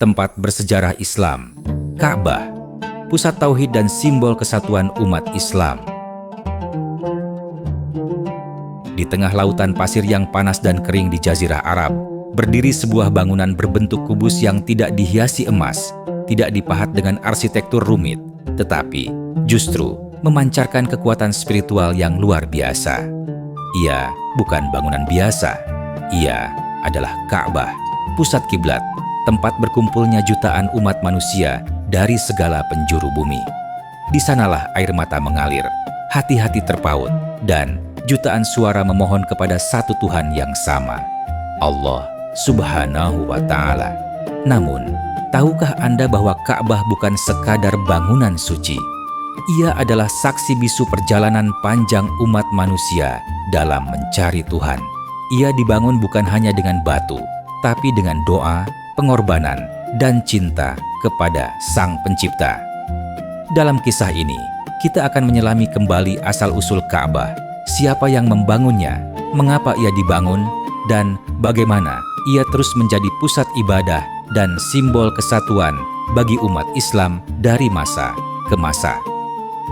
tempat bersejarah Islam. Ka'bah, pusat tauhid dan simbol kesatuan umat Islam. Di tengah lautan pasir yang panas dan kering di Jazirah Arab, berdiri sebuah bangunan berbentuk kubus yang tidak dihiasi emas, tidak dipahat dengan arsitektur rumit, tetapi justru memancarkan kekuatan spiritual yang luar biasa. Ia bukan bangunan biasa, ia adalah Ka'bah, pusat kiblat, tempat berkumpulnya jutaan umat manusia dari segala penjuru bumi. Di sanalah air mata mengalir, hati-hati terpaut, dan jutaan suara memohon kepada satu Tuhan yang sama, Allah Subhanahu wa Ta'ala. Namun, tahukah Anda bahwa Ka'bah bukan sekadar bangunan suci? Ia adalah saksi bisu perjalanan panjang umat manusia dalam mencari Tuhan. Ia dibangun bukan hanya dengan batu, tapi dengan doa, pengorbanan, dan cinta kepada Sang Pencipta. Dalam kisah ini, kita akan menyelami kembali asal-usul Ka'bah, siapa yang membangunnya, mengapa ia dibangun, dan bagaimana ia terus menjadi pusat ibadah dan simbol kesatuan bagi umat Islam dari masa ke masa.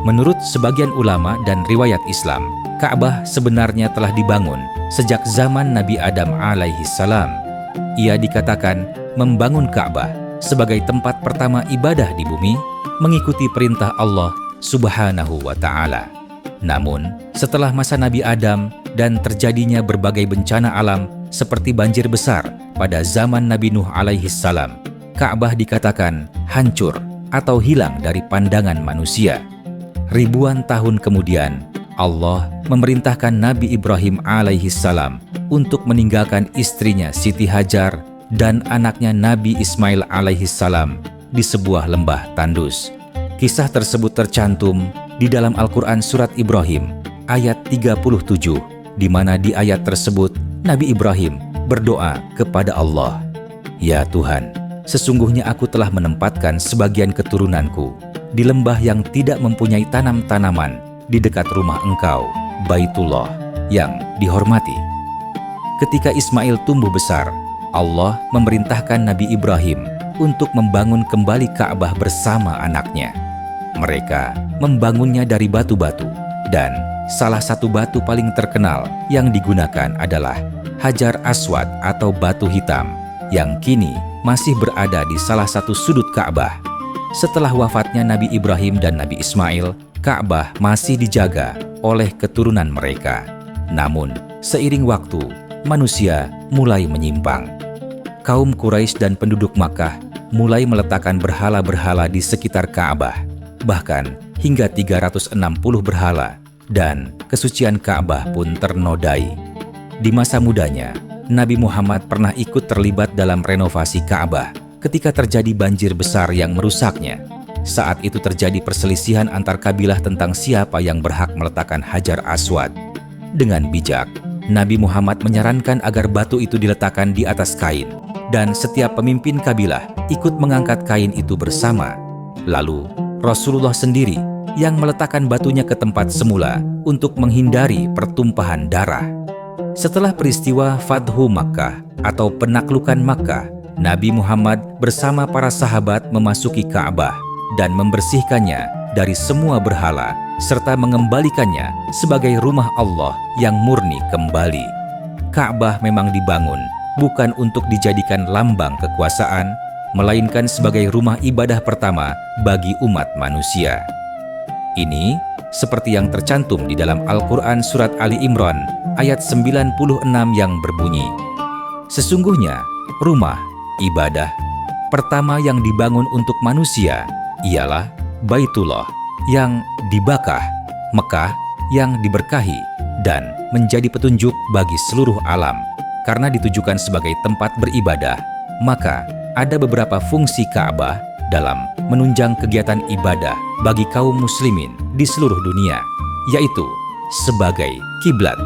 Menurut sebagian ulama dan riwayat Islam, Ka'bah sebenarnya telah dibangun sejak zaman Nabi Adam alaihi salam. Ia dikatakan membangun Ka'bah sebagai tempat pertama ibadah di bumi, mengikuti perintah Allah Subhanahu wa Ta'ala. Namun, setelah masa Nabi Adam dan terjadinya berbagai bencana alam seperti banjir besar pada zaman Nabi Nuh alaihi salam, Ka'bah dikatakan hancur atau hilang dari pandangan manusia. Ribuan tahun kemudian, Allah memerintahkan Nabi Ibrahim alaihi salam untuk meninggalkan istrinya Siti Hajar dan anaknya Nabi Ismail alaihi salam di sebuah lembah tandus. Kisah tersebut tercantum di dalam Al-Quran Surat Ibrahim ayat 37, di mana di ayat tersebut Nabi Ibrahim berdoa kepada Allah, "Ya Tuhan, sesungguhnya aku telah menempatkan sebagian keturunanku di lembah yang tidak mempunyai tanam-tanaman di dekat rumah Engkau, Baitullah, yang dihormati." Ketika Ismail tumbuh besar, Allah memerintahkan Nabi Ibrahim untuk membangun kembali Ka'bah bersama anaknya. Mereka membangunnya dari batu-batu, dan salah satu batu paling terkenal yang digunakan adalah Hajar Aswad atau batu hitam, yang kini masih berada di salah satu sudut Ka'bah. Setelah wafatnya Nabi Ibrahim dan Nabi Ismail, Ka'bah masih dijaga oleh keturunan mereka. Namun, seiring waktu, manusia mulai menyimpang. Kaum Quraisy dan penduduk Makkah mulai meletakkan berhala-berhala di sekitar Ka'bah, bahkan hingga 360 berhala, dan kesucian Ka'bah pun ternodai. Di masa mudanya, Nabi Muhammad pernah ikut terlibat dalam renovasi Ka'bah ketika terjadi banjir besar yang merusaknya. Saat itu terjadi perselisihan antar kabilah tentang siapa yang berhak meletakkan Hajar Aswad. Dengan bijak, Nabi Muhammad menyarankan agar batu itu diletakkan di atas kain, dan setiap pemimpin kabilah ikut mengangkat kain itu bersama. Lalu, Rasulullah sendiri yang meletakkan batunya ke tempat semula untuk menghindari pertumpahan darah. Setelah peristiwa Fathu Makkah atau penaklukan Makkah, Nabi Muhammad bersama para sahabat memasuki Ka'bah dan membersihkannya dari semua berhala, serta mengembalikannya sebagai rumah Allah yang murni kembali. Ka'bah memang dibangun bukan untuk dijadikan lambang kekuasaan, melainkan sebagai rumah ibadah pertama bagi umat manusia. Ini seperti yang tercantum di dalam Al-Quran Surat Ali Imran ayat 96 yang berbunyi, "Sesungguhnya rumah ibadah pertama yang dibangun untuk manusia ialah Baitullah yang dibakah, Mekah yang diberkahi, dan menjadi petunjuk bagi seluruh alam." Karena ditujukan sebagai tempat beribadah, maka ada beberapa fungsi Ka'bah dalam menunjang kegiatan ibadah bagi kaum muslimin di seluruh dunia, yaitu sebagai kiblat.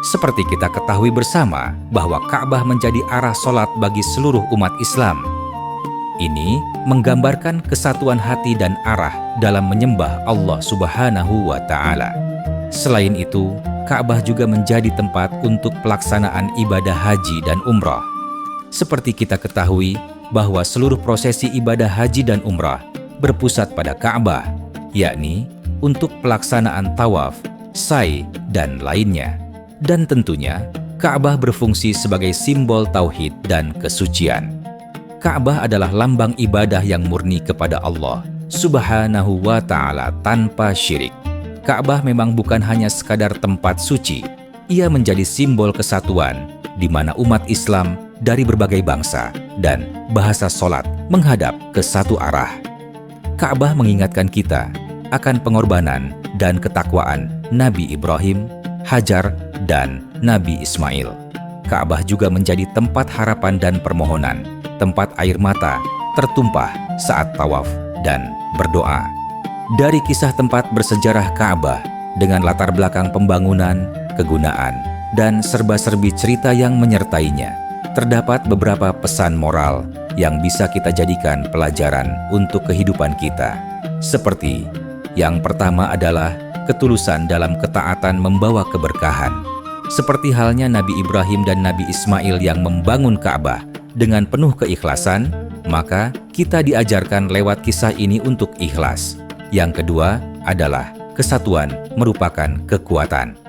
Seperti kita ketahui bersama bahwa Ka'bah menjadi arah sholat bagi seluruh umat Islam. Ini menggambarkan kesatuan hati dan arah dalam menyembah Allah Subhanahu wa Ta'ala. Selain itu, Ka'bah juga menjadi tempat untuk pelaksanaan ibadah haji dan umrah. Seperti kita ketahui, bahwa seluruh prosesi ibadah haji dan umrah berpusat pada Ka'bah, yakni untuk pelaksanaan tawaf, sa'i, dan lainnya. Dan tentunya, Ka'bah berfungsi sebagai simbol tauhid dan kesucian. Ka'bah adalah lambang ibadah yang murni kepada Allah Subhanahu wa Ta'ala tanpa syirik. Ka'bah memang bukan hanya sekadar tempat suci, ia menjadi simbol kesatuan di mana umat Islam dari berbagai bangsa dan bahasa sholat menghadap ke satu arah. Ka'bah mengingatkan kita akan pengorbanan dan ketakwaan Nabi Ibrahim, Hajar, dan Nabi Ismail. Ka'bah juga menjadi tempat harapan dan permohonan, tempat air mata tertumpah saat tawaf dan berdoa. Dari kisah tempat bersejarah Ka'bah dengan latar belakang pembangunan, kegunaan, dan serba-serbi cerita yang menyertainya, terdapat beberapa pesan moral yang bisa kita jadikan pelajaran untuk kehidupan kita. Seperti yang pertama adalah ketulusan dalam ketaatan membawa keberkahan. Seperti halnya Nabi Ibrahim dan Nabi Ismail yang membangun Ka'bah dengan penuh keikhlasan, maka kita diajarkan lewat kisah ini untuk ikhlas. Yang kedua adalah kesatuan merupakan kekuatan.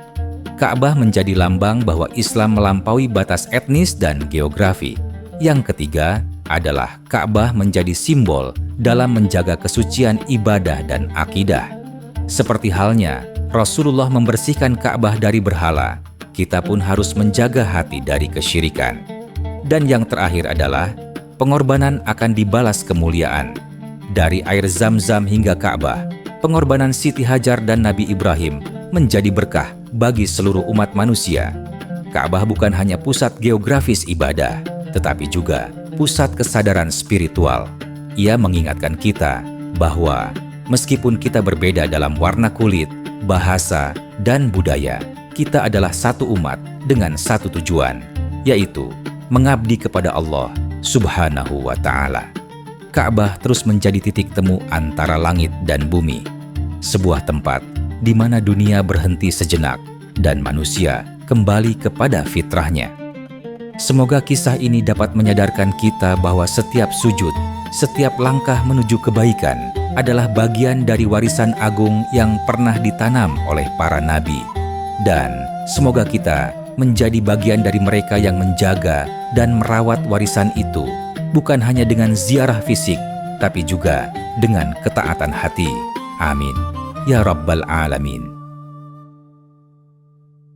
Ka'bah menjadi lambang bahwa Islam melampaui batas etnis dan geografi. Yang ketiga adalah Ka'bah menjadi simbol dalam menjaga kesucian ibadah dan akidah. Seperti halnya Rasulullah membersihkan Ka'bah dari berhala, kita pun harus menjaga hati dari kesyirikan. Dan yang terakhir adalah pengorbanan akan dibalas kemuliaan. Dari air Zam-Zam hingga Ka'bah, pengorbanan Siti Hajar dan Nabi Ibrahim menjadi berkah bagi seluruh umat manusia. Ka'bah bukan hanya pusat geografis ibadah, tetapi juga pusat kesadaran spiritual. Ia mengingatkan kita bahwa meskipun kita berbeda dalam warna kulit, bahasa, dan budaya, kita adalah satu umat dengan satu tujuan, yaitu mengabdi kepada Allah Subhanahu wa Ta'ala. Ka'bah terus menjadi titik temu antara langit dan bumi, sebuah tempat di mana dunia berhenti sejenak dan manusia kembali kepada fitrahnya. Semoga kisah ini dapat menyadarkan kita bahwa setiap sujud, setiap langkah menuju kebaikan adalah bagian dari warisan agung yang pernah ditanam oleh para nabi. Dan semoga kita menjadi bagian dari mereka yang menjaga dan merawat warisan itu, bukan hanya dengan ziarah fisik, tapi juga dengan ketaatan hati. Amin. Ya Rabbal Alamin.